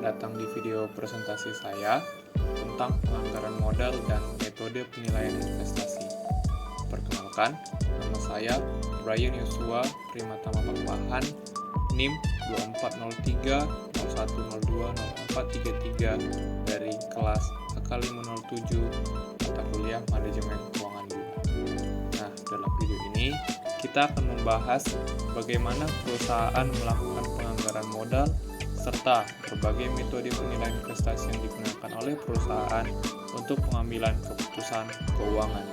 Selamat datang di video presentasi saya tentang penganggaran modal dan metode penilaian investasi. Perkenalkan, nama saya Brian Yosua Primatama Pangpahan, NIM 240301020433 dari kelas AK507 mata kuliah Manajemen Keuangan 2. Nah, dalam video ini kita akan membahas bagaimana perusahaan melakukan penganggaran modal serta berbagai metode penilaian investasi yang digunakan oleh perusahaan untuk pengambilan keputusan keuangan.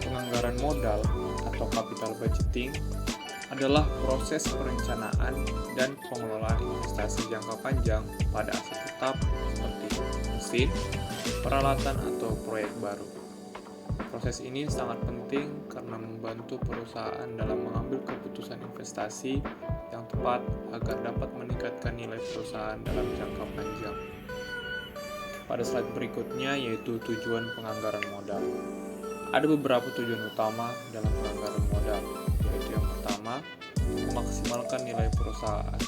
Penganggaran modal atau capital budgeting adalah proses perencanaan dan pengelolaan investasi jangka panjang pada aset tetap seperti mesin, peralatan, atau proyek baru. Proses ini sangat penting karena membantu perusahaan dalam mengambil keputusan investasi yang tepat agar dapat meningkatkan nilai perusahaan dalam jangka panjang. Pada slide berikutnya yaitu tujuan penganggaran modal. Ada beberapa tujuan utama dalam penganggaran modal, yaitu yang pertama, memaksimalkan nilai perusahaan.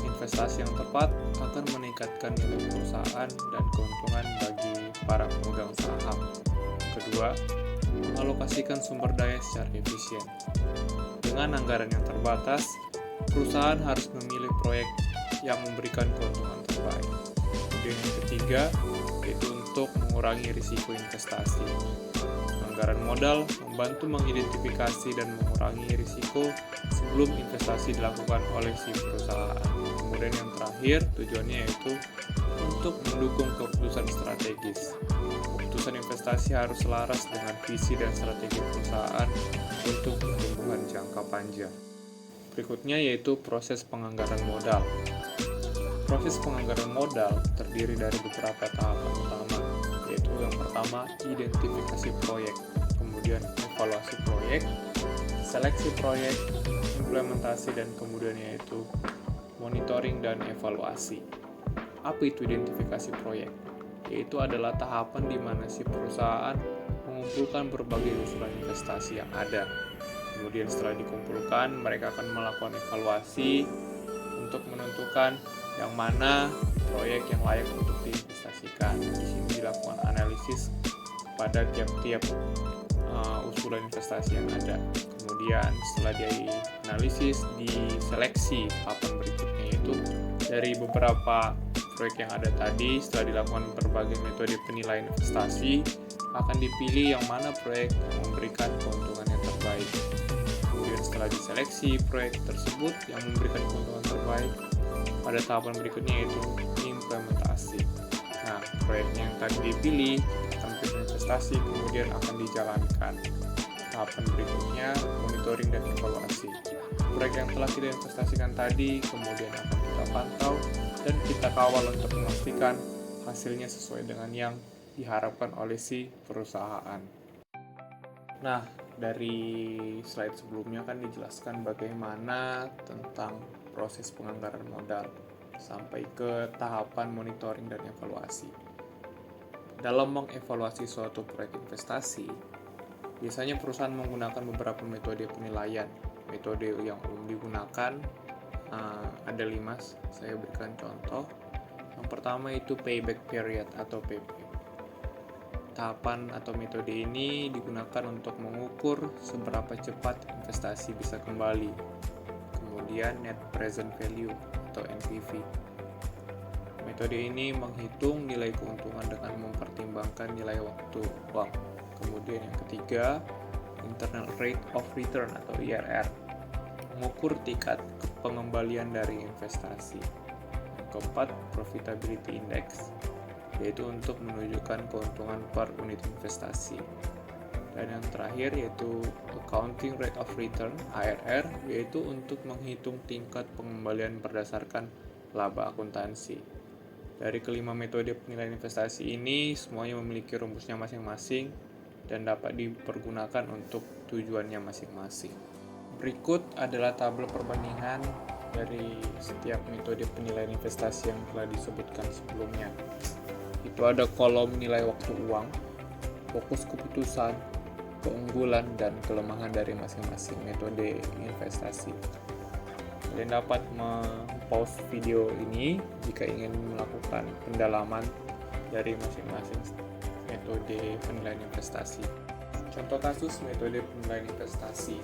Investasi yang tepat akan meningkatkan nilai perusahaan dan keuntungan bagi para pemegang saham. Kedua, mengalokasikan sumber daya secara efisien. Dengan anggaran yang terbatas, perusahaan harus memilih proyek yang memberikan keuntungan terbaik. Kemudian yang ketiga, yaitu untuk mengurangi risiko investasi. Anggaran modal membantu mengidentifikasi dan mengurangi risiko sebelum investasi dilakukan oleh si perusahaan. Kemudian yang terakhir, tujuannya yaitu untuk mendukung keputusan strategis. Keputusan investasi harus selaras dengan visi dan strategi perusahaan untuk pertumbuhan jangka panjang. Berikutnya yaitu proses penganggaran modal. Proses penganggaran modal terdiri dari beberapa tahapan utama, yaitu yang pertama, identifikasi proyek, kemudian evaluasi proyek, seleksi proyek, implementasi, dan kemudian yaitu monitoring dan evaluasi. Apa itu identifikasi proyek? Yaitu adalah tahapan di mana si perusahaan mengumpulkan berbagai usulan investasi yang ada. Kemudian setelah dikumpulkan, mereka akan melakukan evaluasi untuk menentukan yang mana proyek yang layak untuk diinvestasikan. Di sini dilakukan analisis pada tiap-tiap usulan investasi yang ada. Kemudian setelah dianalisis, diseleksi tahapan berikutnya yaitu dari beberapa proyek yang ada tadi. Setelah dilakukan berbagai metode penilaian investasi, akan dipilih yang mana proyek yang memberikan keuntungan yang terbaik. Kemudian setelah diseleksi proyek tersebut yang memberikan keuntungan terbaik, pada tahapan berikutnya yaitu implementasi. Nah, proyeknya yang tadi dipilih akan memberikan investasi, kemudian akan dijalankan. Tahapan berikutnya monitoring dan evaluasi. Proyek yang telah kita investasikan tadi kemudian akan kita pantau dan kita kawal untuk memastikan hasilnya sesuai dengan yang diharapkan oleh si perusahaan. Nah, dari slide sebelumnya kan dijelaskan bagaimana tentang proses penganggaran modal sampai ke tahapan monitoring dan evaluasi. Dalam mengevaluasi suatu proyek investasi, biasanya perusahaan menggunakan beberapa metode penilaian. Metode yang umum digunakan ada 5, saya berikan contoh. Yang pertama itu payback period atau PP. Tahapan atau metode ini digunakan untuk mengukur seberapa cepat investasi bisa kembali. Kemudian net present value atau NPV. Metode ini menghitung nilai keuntungan dengan mempertimbangkan nilai waktu uang. Kemudian yang ketiga, internal rate of return atau IRR, mengukur tingkat pengembalian dari investasi. Yang keempat, profitability index, yaitu untuk menunjukkan keuntungan per unit investasi. Dan yang terakhir yaitu accounting rate of return ARR, yaitu untuk menghitung tingkat pengembalian berdasarkan laba akuntansi. Dari kelima metode penilaian investasi ini, semuanya memiliki rumusnya masing-masing dan dapat dipergunakan untuk tujuannya masing-masing. Berikut adalah tabel perbandingan dari setiap metode penilaian investasi yang telah disebutkan sebelumnya. Itu ada kolom nilai waktu uang, fokus keputusan, keunggulan, dan kelemahan dari masing-masing metode investasi. Kalian dapat pause video ini jika ingin melakukan pendalaman dari masing-masing metode penilaian investasi. Contoh kasus metode penilaian investasi.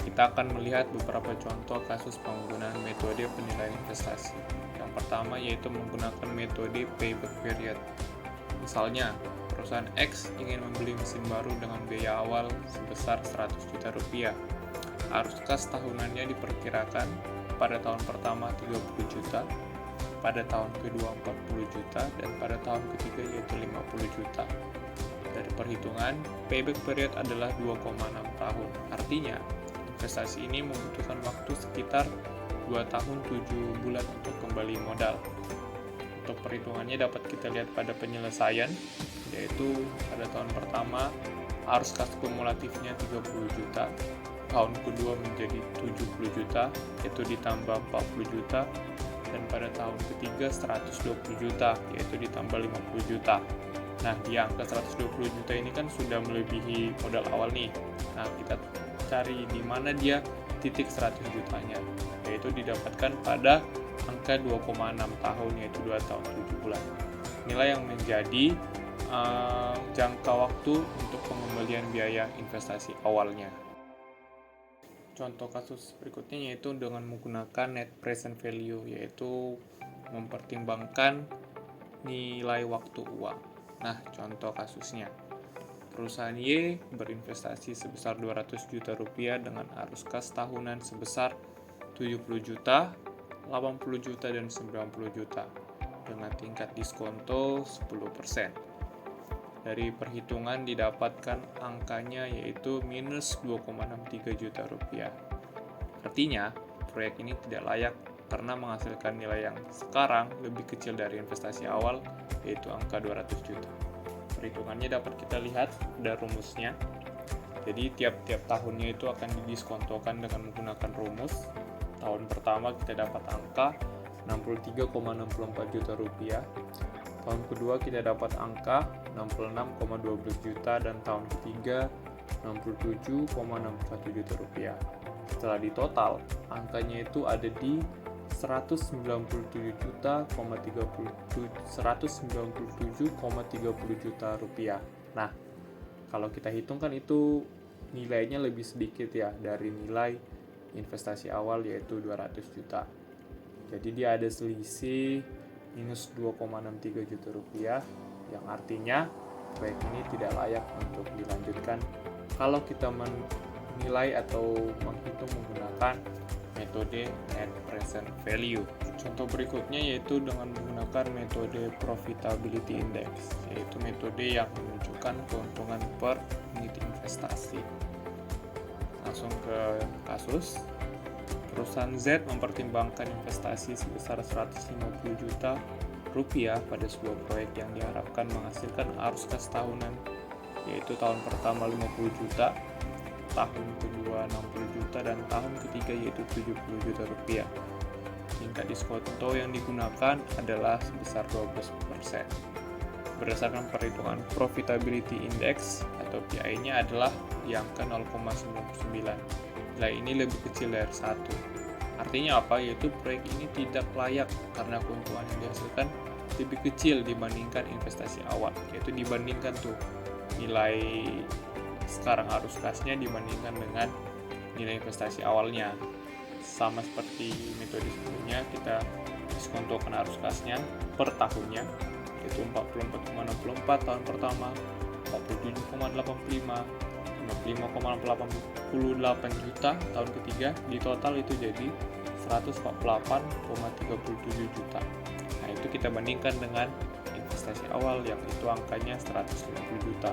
Kita akan melihat beberapa contoh kasus penggunaan metode penilaian investasi. Yang pertama yaitu menggunakan metode payback period. Misalnya, perusahaan X ingin membeli mesin baru dengan biaya awal sebesar 100 juta rupiah. Arus kas tahunannya diperkirakan pada tahun pertama 30 juta, pada tahun kedua 40 juta, dan pada tahun ketiga yaitu 50 juta. Dari perhitungan, payback period adalah 2,6 tahun. Artinya, investasi ini membutuhkan waktu sekitar 2 tahun 7 bulan untuk kembali modal. Untuk perhitungannya dapat kita lihat pada penyelesaian, yaitu pada tahun pertama arus kas kumulatifnya 30 juta, tahun kedua menjadi 70 juta, yaitu ditambah 40 juta, dan pada tahun ketiga 120 juta, yaitu ditambah 50 juta. Nah, di angka 120 juta ini kan sudah melebihi modal awal nih. Nah, kita cari di mana dia titik 100 jutanya, yaitu didapatkan pada angka 2,6 tahun, yaitu 2 tahun 7 bulan. Inilah yang menjadi jangka waktu untuk pengembalian biaya investasi awalnya. Contoh kasus berikutnya yaitu dengan menggunakan net present value, yaitu mempertimbangkan nilai waktu uang. Nah, contoh kasusnya. Perusahaan Y berinvestasi sebesar 200 juta rupiah dengan arus kas tahunan sebesar 70 juta, 80 juta, dan 90 juta dengan tingkat diskonto 10%. Dari perhitungan didapatkan angkanya yaitu minus 2,63 juta rupiah. Artinya, proyek ini tidak layak karena menghasilkan nilai yang sekarang lebih kecil dari investasi awal, yaitu angka 200 juta. Perhitungannya dapat kita lihat ada rumusnya. Jadi tiap-tiap tahunnya itu akan didiskontokan dengan menggunakan rumus. Tahun pertama kita dapat angka 63,64 juta rupiah. Tahun kedua kita dapat angka 66,12 juta, dan tahun ketiga 67,61 juta rupiah. Setelah ditotal, angkanya itu ada di 197,30 juta rupiah. Nah, kalau kita hitung kan itu nilainya lebih sedikit ya dari nilai investasi awal yaitu 200 juta. Jadi dia ada selisih minus 2,63 juta rupiah, yang artinya proyek ini tidak layak untuk dilanjutkan kalau kita menilai atau menghitung menggunakan metode net present value. Contoh berikutnya yaitu dengan menggunakan metode profitability index, yaitu metode yang menunjukkan keuntungan per unit investasi. Langsung ke kasus. Perusahaan Z mempertimbangkan investasi sebesar 150 juta rupiah pada sebuah proyek yang diharapkan menghasilkan arus kas tahunan, yaitu tahun pertama 50 juta, tahun kedua 60 juta, dan tahun ketiga yaitu 70 juta rupiah. Tingkat diskonto yang digunakan adalah sebesar 12%. Berdasarkan perhitungan profitability index atau PI-nya adalah di angka 0,99. Nilai ini lebih kecil dari 1. Artinya apa? Yaitu proyek ini tidak layak karena keuntungan yang dihasilkan lebih kecil dibandingkan investasi awal, yaitu dibandingkan tuh nilai sekarang arus kasnya dibandingkan dengan nilai investasi awalnya. Sama seperti metode sebelumnya, kita diskontokan arus kasnya per tahunnya, yaitu 44,64 tahun pertama, 47,85, 55,88 juta tahun ketiga, di total itu jadi 148,37 juta. Nah, itu kita bandingkan dengan investasi awal yang itu angkanya 150 juta.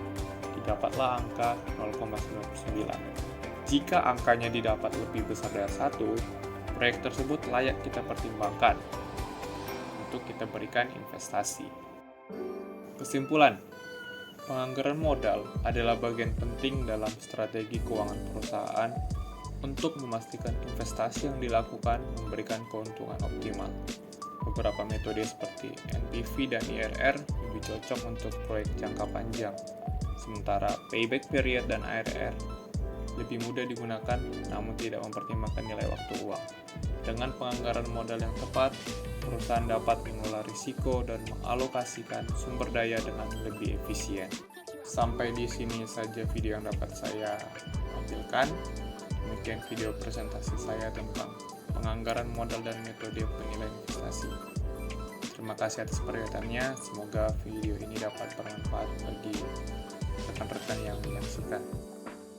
Didapatlah angka 0,99. Jika angkanya didapat lebih besar dari 1, proyek tersebut layak kita pertimbangkan untuk kita berikan investasi. Kesimpulan, penganggaran modal adalah bagian penting dalam strategi keuangan perusahaan untuk memastikan investasi yang dilakukan memberikan keuntungan optimal. Beberapa metode seperti NPV dan IRR lebih cocok untuk proyek jangka panjang, sementara payback period dan IRR lebih mudah digunakan namun tidak mempertimbangkan nilai waktu uang. Dengan penganggaran modal yang tepat, perusahaan dapat mengelola risiko dan mengalokasikan sumber daya dengan lebih efisien. Sampai di sini saja video yang dapat saya tampilkan. Demikian video presentasi saya tentang penganggaran modal dan metode penilaian investasi. Terima kasih atas perhatiannya. Semoga video ini dapat bermanfaat bagi rekan-rekan yang menyaksikan.